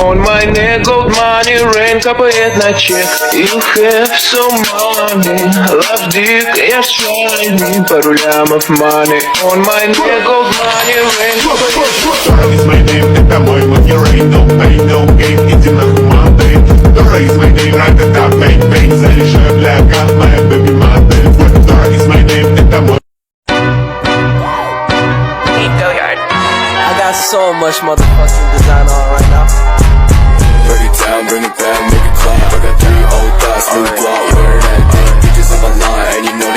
On my neck, gold money, rain капает на чек. You have some money, love dick, я shiny, пару лямов money. On my neck, gold money, rain капает. Dora is my name, это мой money rain, no pain, no gain, иди нахуй модель. Dora is my name, right это bang bang, заряжаю бляга, моя baby модель. Dora is my name, это мой. I got so much motherfucking design on right now. Break it down, bring it back, make it clap. I got 3 old thoughts, new block, where that thing, bitches on my line, and you know.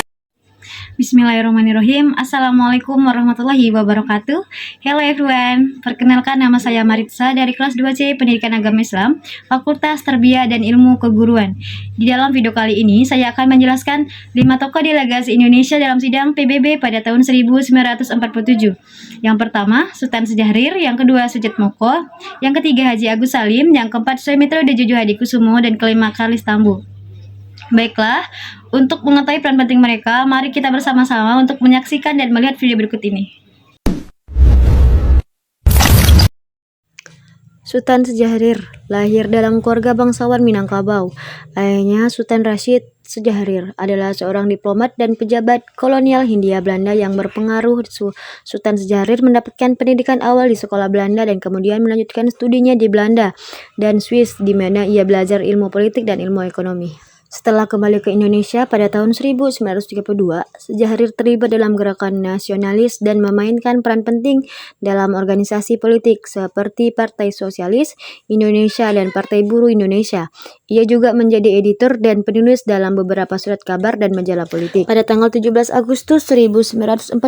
Bismillahirrahmanirrahim. Assalamualaikum warahmatullahi wabarakatuh. Hello everyone. Perkenalkan, nama saya Maritza dari kelas 2C Pendidikan Agama Islam, Fakultas Tarbiyah dan Ilmu Keguruan. Di dalam video kali ini saya akan menjelaskan 5 tokoh delegasi Indonesia dalam sidang PBB pada tahun 1947. Yang pertama, Sultan Syahrir, yang kedua Sujat Moko, yang ketiga Haji Agus Salim, yang keempat Sumitro Dejojo Hadikusumo, dan kelima Charles Tambo. Baiklah, untuk mengetahui peran penting mereka, mari kita bersama-sama untuk menyaksikan dan melihat video berikut ini. Sultan Syahrir lahir dalam keluarga bangsawan Minangkabau. Ayahnya Sultan Rashid Syahrir adalah seorang diplomat dan pejabat kolonial Hindia Belanda yang berpengaruh. Sultan Syahrir mendapatkan pendidikan awal di sekolah Belanda dan kemudian melanjutkan studinya di Belanda dan Swiss, di mana ia belajar ilmu politik dan ilmu ekonomi. Setelah kembali ke Indonesia pada tahun 1932, Syahrir terlibat dalam gerakan nasionalis dan memainkan peran penting dalam organisasi politik seperti Partai Sosialis Indonesia dan Partai Buruh Indonesia. Ia juga menjadi editor dan penulis dalam beberapa surat kabar dan majalah politik. Pada tanggal 17 Agustus 1945,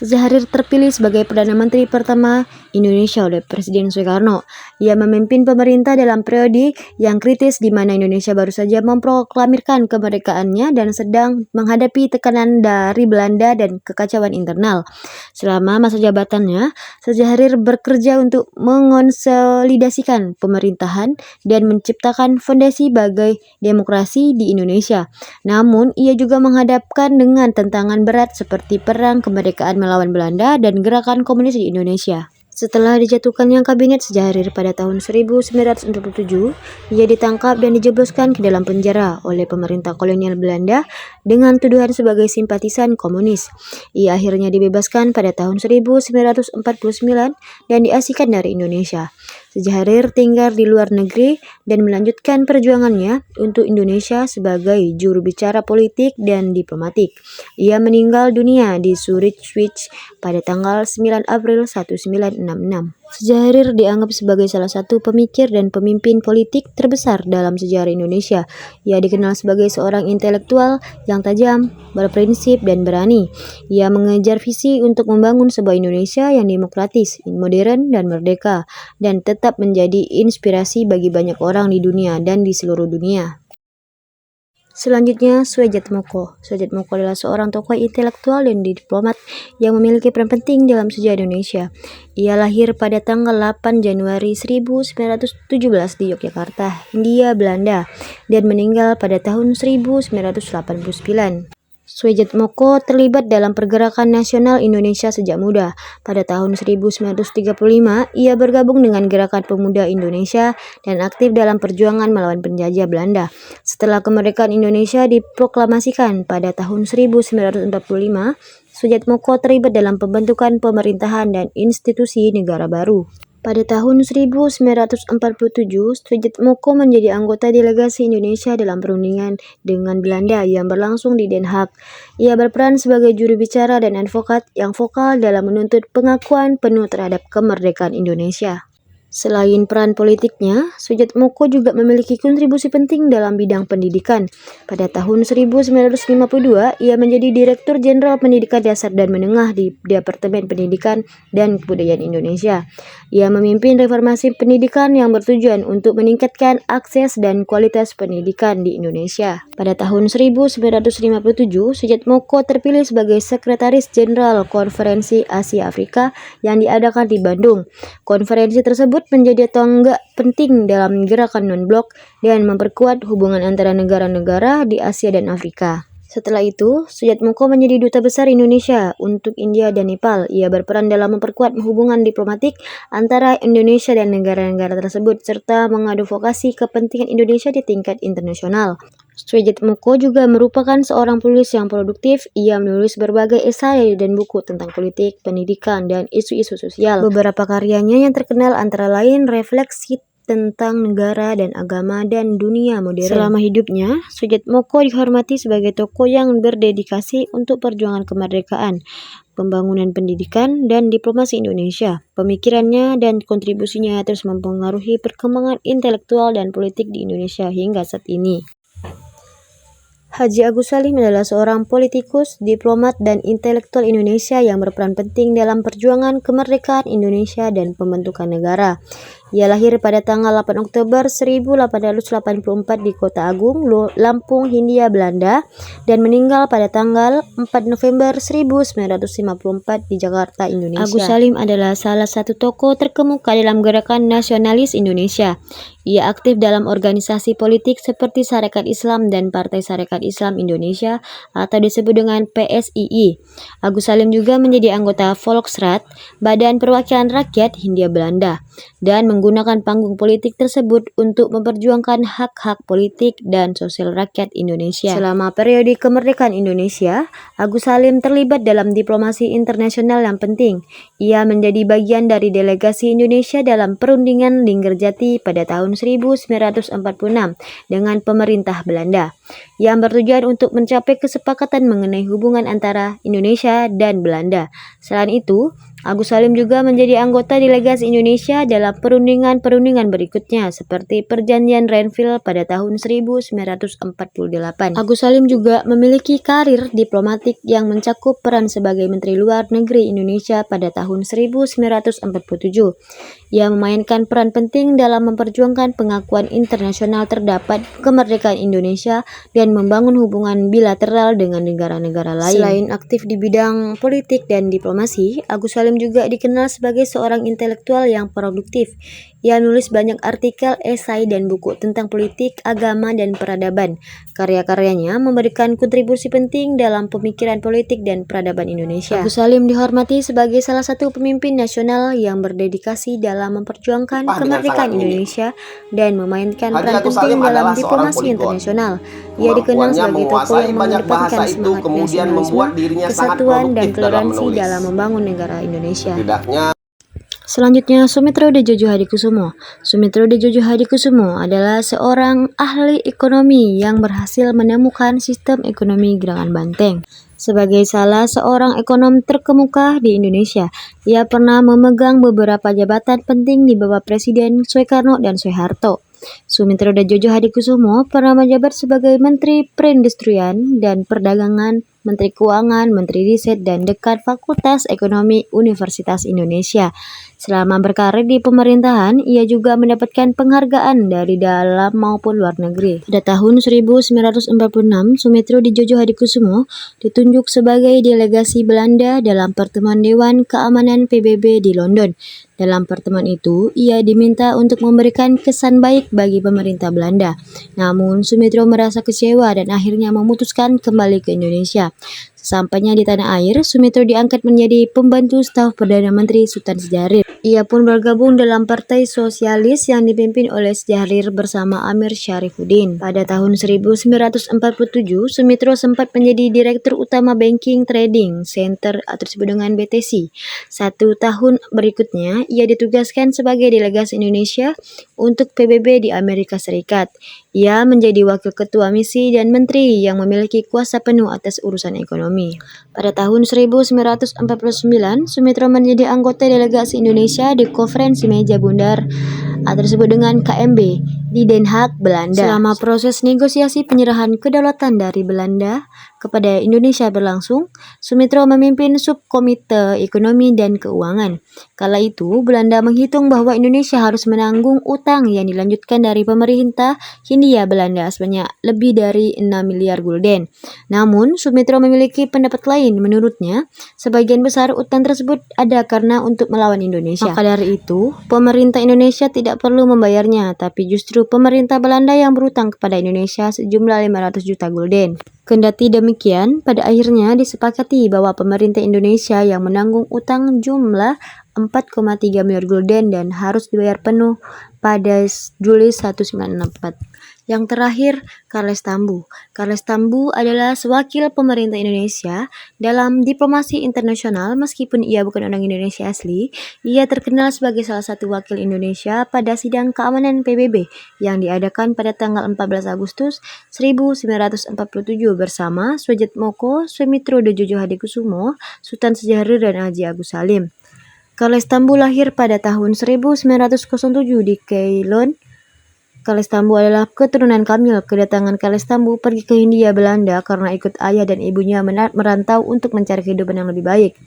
Syahrir terpilih sebagai Perdana Menteri pertama Indonesia oleh Presiden Soekarno. Ia memimpin pemerintah dalam periode yang kritis di mana Indonesia baru saja memproklamirkan kemerdekaannya dan sedang menghadapi tekanan dari Belanda dan kekacauan internal. Selama masa jabatannya, Syahrir bekerja untuk mengonsolidasikan pemerintahan dan menciptakan fondasi bagi demokrasi di Indonesia. Namun, ia juga menghadapkan dengan tantangan berat seperti perang kemerdekaan melawan Belanda dan gerakan komunis di Indonesia. Setelah dijatuhkannya kabinet Syahrir pada tahun 1947, ia ditangkap dan dijebloskan ke dalam penjara oleh pemerintah kolonial Belanda dengan tuduhan sebagai simpatisan komunis. Ia akhirnya dibebaskan pada tahun 1949 dan diasingkan dari Indonesia. Syahrir tinggal di luar negeri dan melanjutkan perjuangannya untuk Indonesia sebagai juru bicara politik dan diplomatik. Ia meninggal dunia di Zurich, Swiss pada tanggal 9 April 1966. Syahrir dianggap sebagai salah satu pemikir dan pemimpin politik terbesar dalam sejarah Indonesia. Ia dikenal sebagai seorang intelektual yang tajam, berprinsip, dan berani. Ia mengejar visi untuk membangun sebuah Indonesia yang demokratis, modern, dan merdeka, dan tetap menjadi inspirasi bagi banyak orang di dunia dan di seluruh dunia. Selanjutnya, Sujat Moko. Sujat Moko adalah seorang tokoh intelektual dan diplomat yang memiliki peran penting dalam sejarah Indonesia. Ia lahir pada tanggal 8 Januari 1917 di Yogyakarta, Hindia Belanda, dan meninggal pada tahun 1989. Sujat Moko terlibat dalam pergerakan nasional Indonesia sejak muda. Pada tahun 1935, ia bergabung dengan Gerakan Pemuda Indonesia dan aktif dalam perjuangan melawan penjajah Belanda. Setelah kemerdekaan Indonesia diproklamasikan pada tahun 1945, Sujat Moko terlibat dalam pembentukan pemerintahan dan institusi negara baru. Pada tahun 1947, Sujat Moko menjadi anggota delegasi Indonesia dalam perundingan dengan Belanda yang berlangsung di Den Haag. Ia berperan sebagai juru bicara dan advokat yang vokal dalam menuntut pengakuan penuh terhadap kemerdekaan Indonesia. Selain peran politiknya, Sujat Moko juga memiliki kontribusi penting dalam bidang pendidikan. Pada tahun 1952, ia menjadi Direktur Jenderal Pendidikan Dasar dan Menengah di Departemen Pendidikan dan Kebudayaan Indonesia. Ia memimpin reformasi pendidikan yang bertujuan untuk meningkatkan akses dan kualitas pendidikan di Indonesia. Pada tahun 1957, Sujat Moko terpilih sebagai Sekretaris Jenderal Konferensi Asia Afrika yang diadakan di Bandung. Konferensi tersebut menjadi tonggak penting dalam gerakan non-blok dan memperkuat hubungan antara negara-negara di Asia dan Afrika. Setelah itu, Sujatmoko menjadi duta besar Indonesia untuk India dan Nepal. Ia berperan dalam memperkuat hubungan diplomatik antara Indonesia dan negara-negara tersebut, serta mengadvokasi kepentingan Indonesia di tingkat internasional. Sujatmoko juga merupakan seorang penulis yang produktif. Ia menulis berbagai esai dan buku tentang politik, pendidikan, dan isu-isu sosial. Beberapa karyanya yang terkenal antara lain Refleksi tentang negara dan agama dan dunia modern. Selama hidupnya, Sujatmoko dihormati sebagai tokoh yang berdedikasi untuk perjuangan kemerdekaan, pembangunan pendidikan, dan diplomasi Indonesia. Pemikirannya dan kontribusinya terus mempengaruhi perkembangan intelektual dan politik di Indonesia hingga saat ini. Haji Agus Salim adalah seorang politikus, diplomat, dan intelektual Indonesia yang berperan penting dalam perjuangan kemerdekaan Indonesia dan pembentukan negara. Ia lahir pada tanggal 8 Oktober 1884 di Kota Agung, Lampung, Hindia Belanda, dan meninggal pada tanggal 4 November 1954 di Jakarta, Indonesia. Agus Salim adalah salah satu tokoh terkemuka dalam gerakan nasionalis Indonesia. Ia aktif dalam organisasi politik seperti Sarekat Islam dan Partai Sarekat Islam Indonesia atau disebut dengan PSII. Agus Salim juga menjadi anggota Volksraad, Badan Perwakilan Rakyat Hindia Belanda, dan menggunakan panggung politik tersebut untuk memperjuangkan hak-hak politik dan sosial rakyat Indonesia. Selama periode kemerdekaan Indonesia, Agus Salim terlibat dalam diplomasi internasional yang penting. Ia menjadi bagian dari delegasi Indonesia dalam perundingan Linggarjati pada tahun 1946 dengan pemerintah Belanda, yang bertujuan untuk mencapai kesepakatan mengenai hubungan antara Indonesia dan Belanda. Selain itu, Agus Salim juga menjadi anggota delegasi Indonesia dalam perundingan-perundingan berikutnya seperti Perjanjian Renville pada tahun 1948. Agus Salim juga memiliki karir diplomatik yang mencakup peran sebagai Menteri Luar Negeri Indonesia pada tahun 1947. Ia memainkan peran penting dalam memperjuangkan pengakuan internasional terdapat kemerdekaan Indonesia dan membangun hubungan bilateral dengan negara-negara lain. Selain aktif di bidang politik dan diplomasi, Agus Salim juga dikenal sebagai seorang intelektual yang produktif. Ia menulis banyak artikel, esai, dan buku tentang politik, agama, dan peradaban. Karya-karyanya memberikan kontribusi penting dalam pemikiran politik dan peradaban Indonesia. Agus Salim dihormati sebagai salah satu pemimpin nasional yang berdedikasi dalam memperjuangkan kemerdekaan Indonesia dan memainkan peran penting dalam diplomasi internasional. Ia dikenal sebagai tokoh yang mengedepankan semangat nasionalisme, kesatuan, dan toleransi dalam membangun negara Indonesia. Selanjutnya, Sumitro Djojo Hadikusumo. Sumitro Djojo Hadikusumo adalah seorang ahli ekonomi yang berhasil menemukan sistem ekonomi gerakan banteng. Sebagai salah seorang ekonom terkemuka di Indonesia, ia pernah memegang beberapa jabatan penting di bawah Presiden Soekarno dan Soeharto. Sumitro Djojo Hadikusumo pernah menjabat sebagai Menteri Perindustrian dan Perdagangan, Menteri Keuangan, Menteri Riset, dan Dekan Fakultas Ekonomi Universitas Indonesia. Selama berkarir di pemerintahan, ia juga mendapatkan penghargaan dari dalam maupun luar negeri. Pada tahun 1946, Sumitro Djojo Hadikusumo ditunjuk sebagai delegasi Belanda dalam pertemuan Dewan Keamanan PBB di London. Dalam pertemuan itu, ia diminta untuk memberikan kesan baik bagi pemerintah Belanda. Namun, Sumitro merasa kecewa dan akhirnya memutuskan kembali ke Indonesia. Sesampainya di tanah air, Sumitro diangkat menjadi pembantu staf Perdana Menteri Sultan Syahrir. Ia pun bergabung dalam Partai Sosialis yang dipimpin oleh Syahrir bersama Amir Syarifuddin. Pada tahun 1947, Sumitro sempat menjadi Direktur Utama Banking Trading Center atau disebut dengan BTC. 1 tahun berikutnya, ia ditugaskan sebagai delegasi Indonesia untuk PBB di Amerika Serikat. Ia menjadi Wakil Ketua Misi dan Menteri yang memiliki kuasa penuh atas urusan ekonomi. Pada tahun 1949, Sumitro menjadi anggota delegasi Indonesia di Konferensi Meja Bundar atau disebut dengan KMB di Den Haag, Belanda. Selama proses negosiasi penyerahan kedaulatan dari Belanda kepada Indonesia berlangsung, Sumitro memimpin subkomite ekonomi dan keuangan. Kala itu, Belanda menghitung bahwa Indonesia harus menanggung utang yang dilanjutkan dari pemerintah Hindia Belanda sebanyak lebih dari 6 miliar gulden. Namun, Sumitro memiliki pendapat lain. Menurutnya, sebagian besar utang tersebut ada karena untuk melawan Indonesia. Maka dari itu, pemerintah Indonesia tidak perlu membayarnya, tapi justru justru pemerintah Belanda yang berutang kepada Indonesia sejumlah 500 juta gulden. Kendati demikian, pada akhirnya disepakati bahwa pemerintah Indonesia yang menanggung utang jumlah 4,3 miliar gulden dan harus dibayar penuh pada Juli 1964. Yang terakhir, Charles Tambu. Charles Tambu adalah sewakil pemerintah Indonesia dalam diplomasi internasional. Meskipun ia bukan orang Indonesia asli, ia terkenal sebagai salah satu wakil Indonesia pada sidang keamanan PBB yang diadakan pada tanggal 14 Agustus 1947 bersama Soejiatmoko, Sumitro Dojojo Hadikusumo, Sultan Syahrir dan Haji Agus Salim. Charles Tambu lahir pada tahun 1907 di Ceylon. Charles Tambu adalah keturunan Kamil. Kedatangan Charles Tambu pergi ke Hindia Belanda karena ikut ayah dan ibunya merantau untuk mencari kehidupan yang lebih baik.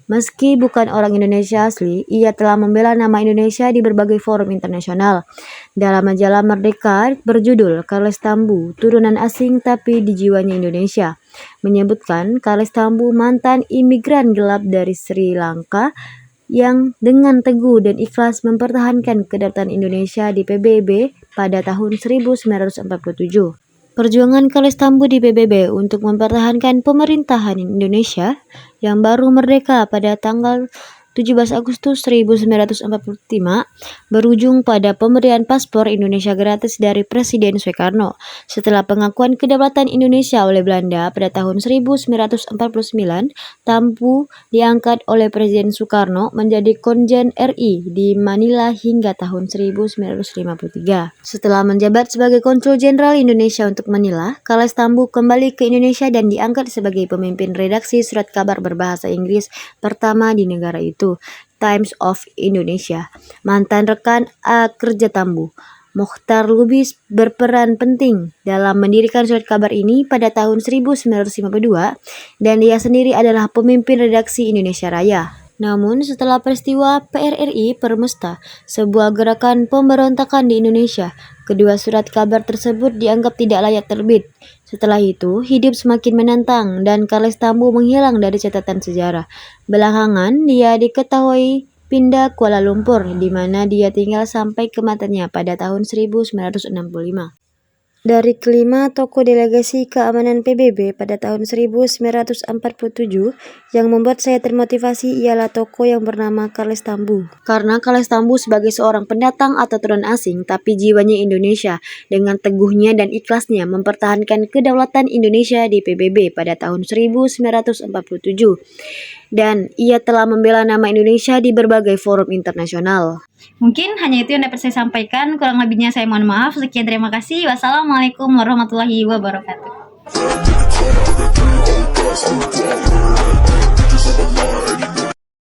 Meski bukan orang Indonesia asli, ia telah membela nama Indonesia di berbagai forum internasional. Dalam majalah Merdeka berjudul Charles Tambu, Turunan Asing Tapi di Jiwanya Indonesia, menyebutkan Charles Tambu mantan imigran gelap dari Sri Lanka yang dengan teguh dan ikhlas mempertahankan kedaulatan Indonesia di PBB pada tahun 1947. Perjuangan Charles Tambu di PBB untuk mempertahankan pemerintahan Indonesia yang baru merdeka pada tanggal 17 Agustus 1945 berujung pada pemberian paspor Indonesia gratis dari Presiden Soekarno. Setelah pengakuan kedaulatan Indonesia oleh Belanda pada tahun 1949, Tambu diangkat oleh Presiden Soekarno menjadi Konjen RI di Manila hingga tahun 1953. Setelah menjabat sebagai Konsul Jenderal Indonesia untuk Manila, Charles Tambu kembali ke Indonesia dan diangkat sebagai pemimpin redaksi surat kabar berbahasa Inggris pertama di negara itu, Times of Indonesia. Mantan rekan kerja Tambu, Mokhtar Lubis, berperan penting dalam mendirikan surat kabar ini pada tahun 1952 dan dia sendiri adalah pemimpin redaksi Indonesia Raya. Namun setelah peristiwa PRRI Permesta, sebuah gerakan pemberontakan di Indonesia, kedua surat kabar tersebut dianggap tidak layak terbit. Setelah itu, hidup semakin menantang dan Charles Tambu menghilang dari catatan sejarah. Belakangan, dia diketahui pindah Kuala Lumpur, di mana dia tinggal sampai kematiannya pada tahun 1965. Dari kelima tokoh delegasi keamanan PBB pada tahun 1947, yang membuat saya termotivasi ialah tokoh yang bernama Charles Tambu. Karena Charles Tambu sebagai seorang pendatang atau turunan asing, tapi jiwanya Indonesia, dengan teguhnya dan ikhlasnya mempertahankan kedaulatan Indonesia di PBB pada tahun 1947. Dan ia telah membela nama Indonesia di berbagai forum internasional. Mungkin hanya itu yang dapat saya sampaikan. Kurang lebihnya saya mohon maaf. Sekian, terima kasih. Wassalamualaikum warahmatullahi wabarakatuh.